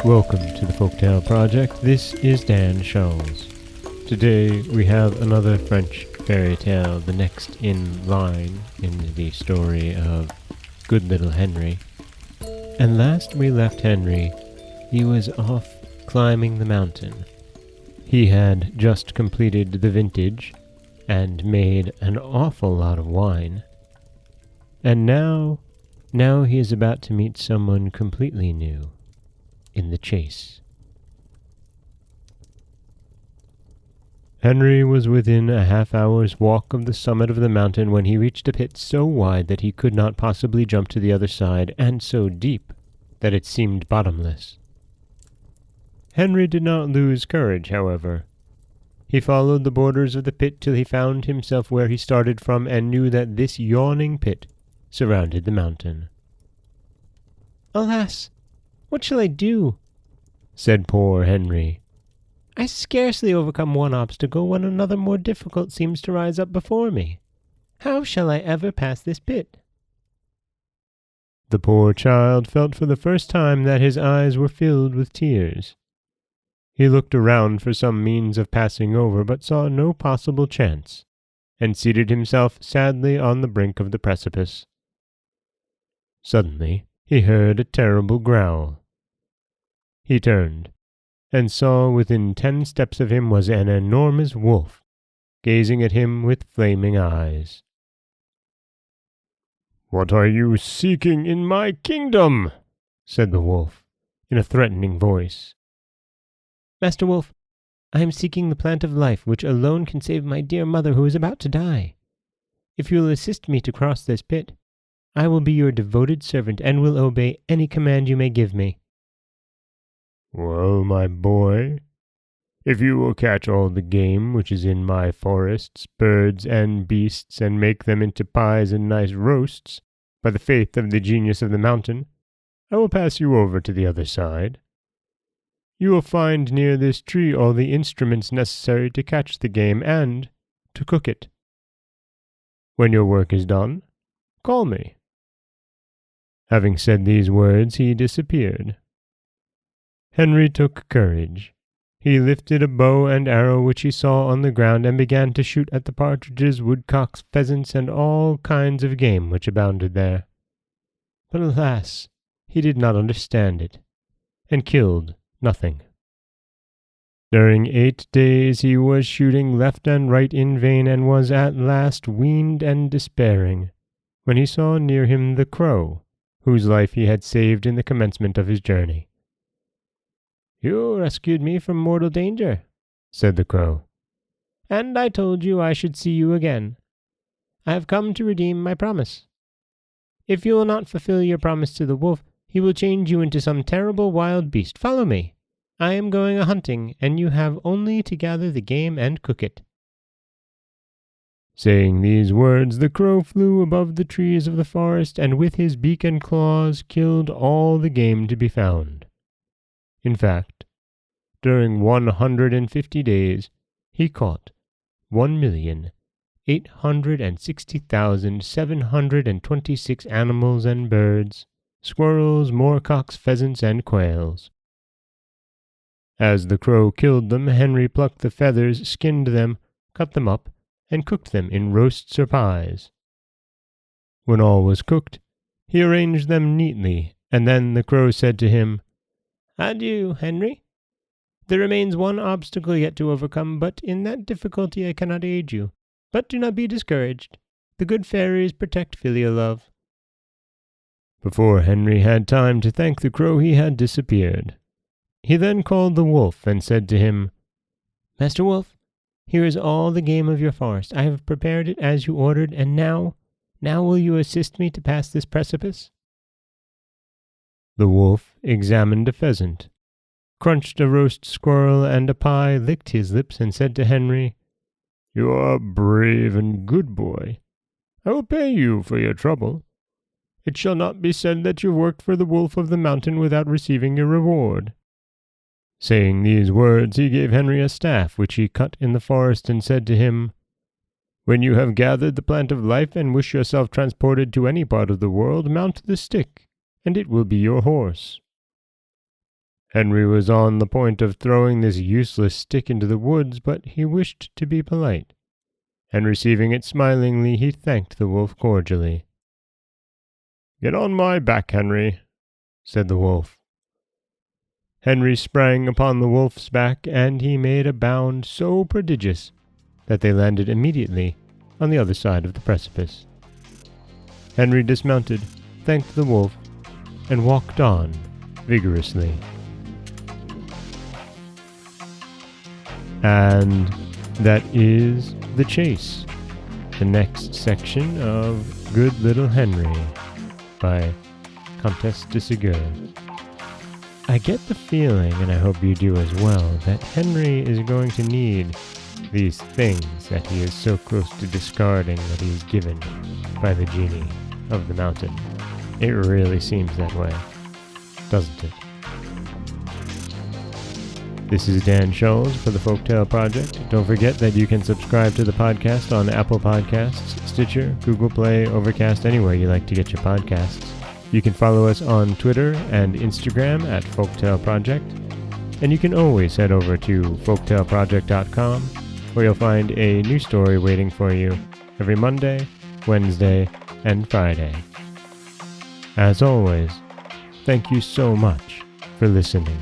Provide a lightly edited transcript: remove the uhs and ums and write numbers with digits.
Welcome to the Folktale Project. This is Dan Scholes. Today we have another French fairy tale, the next in line in the story of Good Little Henry. And last we left Henry, he was off climbing the mountain. He had just completed the vintage and made an awful lot of wine. And now he is about to meet someone completely new in the chase. Henry was within a half-hour's walk of the summit of the mountain when he reached a pit so wide that he could not possibly jump to the other side, and so deep that it seemed bottomless. Henry did not lose courage, however. He followed the borders of the pit till he found himself where he started from, and knew that this yawning pit surrounded the mountain. "Alas! What shall I do?" said poor Henry. "I scarcely overcome one obstacle when another more difficult seems to rise up before me. How shall I ever pass this pit?" The poor child felt for the first time that his eyes were filled with tears. He looked around for some means of passing over, but saw no possible chance, and seated himself sadly on the brink of the precipice. Suddenly he heard a terrible growl. He turned, and saw within 10 steps of him was an enormous wolf, gazing at him with flaming eyes. "What are you seeking in my kingdom?" said the wolf, in a threatening voice. "Master Wolf, I am seeking the plant of life which alone can save my dear mother who is about to die. If you will assist me to cross this pit, I will be your devoted servant and will obey any command you may give me." "Well, my boy, if you will catch all the game which is in my forests, birds and beasts, and make them into pies and nice roasts, by the faith of the genius of the mountain, I will pass you over to the other side. You will find near this tree all the instruments necessary to catch the game and to cook it. When your work is done, call me." Having said these words, he disappeared. Henry took courage. He lifted a bow and arrow which he saw on the ground and began to shoot at the partridges, woodcocks, pheasants, and all kinds of game which abounded there. But alas, he did not understand it, and killed nothing. During 8 days he was shooting left and right in vain, and was at last weaned and despairing, when he saw near him the crow, whose life he had saved in the commencement of his journey. "You rescued me from mortal danger," said the crow, "and I told you I should see you again. I have come to redeem my promise. If you will not fulfill your promise to the wolf, he will change you into some terrible wild beast. Follow me. I am going a-hunting, and you have only to gather the game and cook it." Saying these words, the crow flew above the trees of the forest, and with his beak and claws killed all the game to be found. In fact, during 150 days, he caught 1,860,726 animals and birds, squirrels, moorcocks, pheasants, and quails. As the crow killed them, Henry plucked the feathers, skinned them, cut them up, and cooked them in roasts or pies. When all was cooked, he arranged them neatly, and then the crow said to him, "Adieu, Henry. There remains one obstacle yet to overcome, but in that difficulty I cannot aid you. But do not be discouraged. The good fairies protect filial love." Before Henry had time to thank the crow, he had disappeared. He then called the wolf and said to him, "Master Wolf, here is all the game of your forest. I have prepared it as you ordered, and now will you assist me to pass this precipice?" The wolf examined a pheasant, crunched a roast squirrel and a pie, licked his lips, and said to Henry, "You are a brave and good boy. I will pay you for your trouble. It shall not be said that you worked for the wolf of the mountain without receiving your reward." Saying these words, he gave Henry a staff which he cut in the forest, and said to him, When you have gathered the plant of life and wish yourself transported to any part of the world, mount the stick, and it will be your horse." Henry was on the point of throwing this useless stick into the woods, but he wished to be polite, and receiving it smilingly, he thanked the wolf cordially. "Get on my back, Henry," said the wolf. Henry sprang upon the wolf's back, and he made a bound so prodigious that they landed immediately on the other side of the precipice. Henry dismounted, thanked the wolf, and walked on vigorously. And that is The Chase, the next section of Good Little Henry by Comtesse de Ségur. I get the feeling, and I hope you do as well, that Henry is going to need these things that he is so close to discarding that he is given by the genie of the mountain. It really seems that way, doesn't it? This is Dan Scholes for the Folktale Project. Don't forget that you can subscribe to the podcast on Apple Podcasts, Stitcher, Google Play, Overcast, anywhere you like to get your podcasts. You can follow us on Twitter and Instagram at Folktale Project. And you can always head over to folktaleproject.com, where you'll find a new story waiting for you every Monday, Wednesday, and Friday. As always, thank you so much for listening.